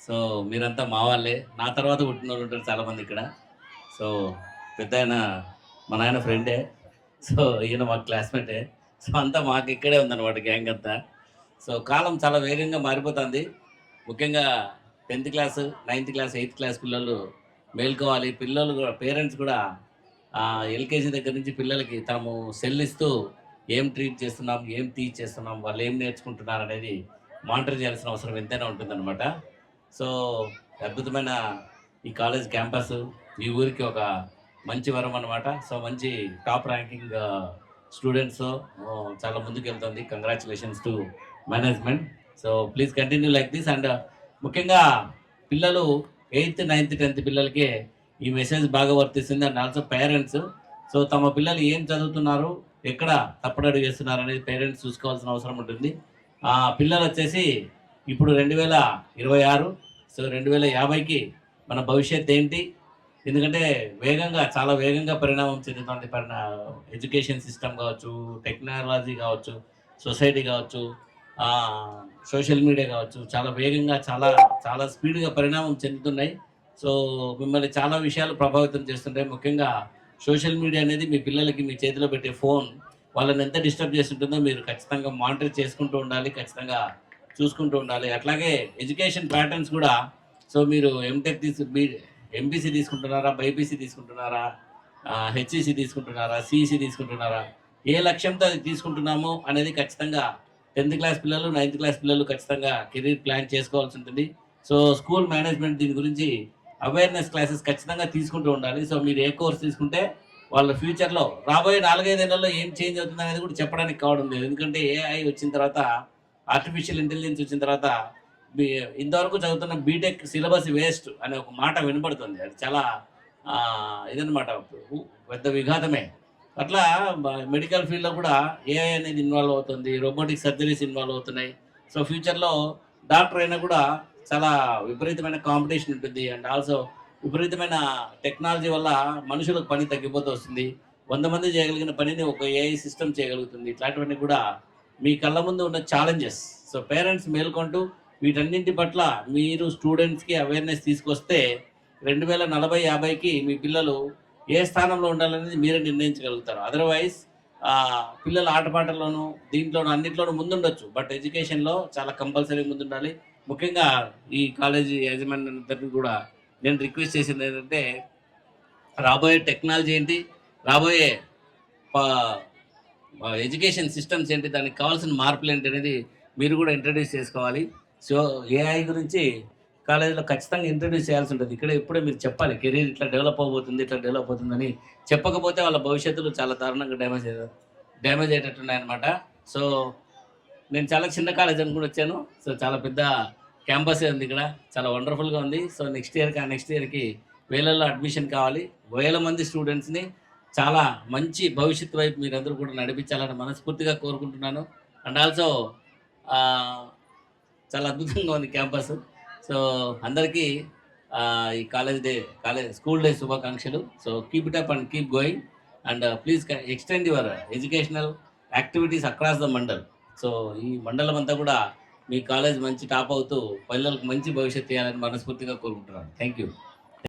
So మీరంతా మా వాళ్ళే. నా తర్వాత పుట్టినోళ్ళు ఉంటారు చాలామంది ఇక్కడ. సో పెద్దాయన మా నాయన ఫ్రెండే. సో ఈయన మా క్లాస్‌మేటే. సో అంతా మాకు ఇక్కడే ఉందన్నమాట గ్యాంగ్ అంతా. సో కాలం చాలా వేగంగా మారిపోతుంది. ముఖ్యంగా 10థ్ class, ninth class, eighth class పిల్లలు మేల్కోవాలి. పిల్లలు గూడా పేరెంట్స్ కూడా ఎల్‌కేజీ దగ్గర నుంచి పిల్లలకి తాము సెల్ ఇస్తూ ఏం ట్రీట్ చేస్తున్నాం, ఏం టీచ్ చేస్తున్నాం, వాళ్ళు ఏం నేర్చుకుంటున్నారనేది మానిటర్ చేయాల్సిన అవసరం ఎంతైనా ఉంటుందన్నమాట. సో అద్భుతమైన ఈ కాలేజ్ క్యాంపస్ ఈ ఊరికి ఒక మంచి వరం అనమాట. సో మంచి టాప్ ర్యాంకింగ్ స్టూడెంట్స్ చాలా ముందుకెళ్తుంది. Congratulations to management. So please continue like this. And ముఖ్యంగా పిల్లలు 8థ్, 9థ్, 10థ్ పిల్లలకే ఈ మెసేజ్ బాగా వర్తిస్తుంది. అండ్ ఆల్సో పేరెంట్స్ సో తమ పిల్లలు ఏం చదువుతున్నారు, ఎక్కడ తప్పుడడుగు చేస్తున్నారు అనేది పేరెంట్స్ చూసుకోవాల్సిన అవసరం ఉంటుంది. పిల్లలు వచ్చేసి ఇప్పుడు 2026, సో 2050కి మన భవిష్యత్ ఏంటి? ఎందుకంటే చాలా వేగంగా పరిణామం చెందుతుంది. ఎడ్యుకేషన్ సిస్టమ్ కావచ్చు, టెక్నాలజీ కావచ్చు, సొసైటీ కావచ్చు, సోషల్ మీడియా కావచ్చు, చాలా వేగంగా చాలా చాలా స్పీడ్గా పరిణామం చెందుతున్నాయి. సో మిమ్మల్ని చాలా విషయాలు ప్రభావితం చేస్తుంటాయి. ముఖ్యంగా సోషల్ మీడియా అనేది మీ పిల్లలకి మీ చేతిలో పెట్టే ఫోన్ వాళ్ళని ఎంత డిస్టర్బ్ చేస్తుంటుందో మీరు ఖచ్చితంగా మానిటర్ చేసుకుంటూ ఉండాలి, ఖచ్చితంగా చూసుకుంటూ ఉండాలి. అట్లాగే ఎడ్యుకేషన్ ప్యాటర్న్స్ కూడా సో మీరు ఎంటెక్ ఎంపీసీ తీసుకుంటున్నారా, బైపీసీ తీసుకుంటున్నారా, హెచ్ఈసీ తీసుకుంటున్నారా, సిఈసీ తీసుకుంటున్నారా, ఏ లక్ష్యంతో అది తీసుకుంటున్నామో అనేది ఖచ్చితంగా 10థ్ క్లాస్ పిల్లలు, 9థ్ క్లాస్ పిల్లలు ఖచ్చితంగా కెరీర్ ప్లాన్ చేసుకోవాల్సి ఉంటుంది. సో స్కూల్ మేనేజ్మెంట్ దీని గురించి అవేర్నెస్ క్లాసెస్ ఖచ్చితంగా తీసుకుంటూ ఉండాలి. సో మీరు ఏ కోర్స్ తీసుకుంటే వాళ్ళ ఫ్యూచర్లో రాబోయే 4-5 ఏళ్లలో ఏం చేంజ్ అవుతుంది అనేది కూడా చెప్పడానికి కావడం లేదు. ఎందుకంటే ఏఐ వచ్చిన తర్వాత, ఆర్టిఫిషియల్ ఇంటెలిజెన్స్ వచ్చిన తర్వాత ఇంతవరకు చదువుతున్న బీటెక్ సిలబస్ వేస్ట్ అనే ఒక మాట వినపడుతుంది. అది చాలా ఇదనమాట, పెద్ద విఘాతమే. అట్లా మెడికల్ ఫీల్డ్లో కూడా ఏఐ అనేది ఇన్వాల్వ్ అవుతుంది, రోబోటిక్ సర్జరీస్ ఇన్వాల్వ్ అవుతున్నాయి. సో ఫ్యూచర్లో డాక్టర్ అయినా కూడా చాలా విపరీతమైన కాంపిటీషన్ ఉంటుంది. అండ్ ఆల్సో విపరీతమైన టెక్నాలజీ వల్ల మనుషులకు పని తగ్గిపోతూ వస్తుంది. 100 మంది చేయగలిగిన పనిని ఒక ఏఐ సిస్టమ్ చేయగలుగుతుంది. ఇట్లాంటివన్నీ కూడా మీ కళ్ళ ముందు ఉన్న ఛాలెంజెస్. సో పేరెంట్స్ మేల్కొంటూ వీటన్నింటి పట్ల మీరు స్టూడెంట్స్కి అవేర్నెస్ తీసుకొస్తే 2040-50కి మీ పిల్లలు ఏ స్థానంలో ఉండాలనేది మీరే నిర్ణయించగలుగుతారు. అదర్వైజ్ పిల్లల ఆటపాటల్లోనూ దీంట్లోనూ అన్నింటిలోనూ ముందుండొచ్చు, బట్ ఎడ్యుకేషన్లో చాలా కంపల్సరీ ముందుండాలి. ముఖ్యంగా ఈ కాలేజీ యాజమాన్యాన్ని కూడా నేను రిక్వెస్ట్ చేసింది ఏంటంటే, రాబోయే టెక్నాలజీ ఏంటి, రాబోయే ఎడ్యుకేషన్ సిస్టమ్స్ ఏంటి, దానికి కావాల్సిన మార్పులు ఏంటి అనేది మీరు కూడా ఇంట్రడ్యూస్ చేసుకోవాలి. సో ఏఐ గురించి కాలేజీలో ఖచ్చితంగా ఇంట్రడ్యూస్ చేయాల్సి ఉంటుంది. ఇప్పుడే మీరు చెప్పాలి, కెరీర్ ఇట్లా డెవలప్ అవుతుందని చెప్పకపోతే వాళ్ళ భవిష్యత్తులో చాలా దారుణంగా డ్యామేజ్ అయ్యేటట్టున్నాయన్నమాట. సో నేను చాలా చిన్న కాలేజ్ అనుకుని వచ్చాను. సో చాలా పెద్ద క్యాంపసే ఉంది ఇక్కడ, చాలా వండర్ఫుల్గా ఉంది. సో నెక్స్ట్ ఇయర్కి వేలల్లో అడ్మిషన్ కావాలి. 1000 మంది స్టూడెంట్స్ని చాలా మంచి భవిష్యత్తు వైపు మీరందరూ కూడా నడిపించాలని మనస్ఫూర్తిగా కోరుకుంటున్నాను. అండ్ ఆల్సో చాలా అద్భుతంగా ఉంది క్యాంపస్. సో అందరికీ ఈ స్కూల్ డే శుభాకాంక్షలు. So keep it up and keep going and please extend your educational activities across the mandal. So ఈ మండలం అంతా కూడా మీ కాలేజ్ మంచి టాప్ అవుతూ పిల్లలకు మంచి భవిష్యత్తు ఇవ్వాలని మనస్ఫూర్తిగా కోరుకుంటున్నాను. Thank you.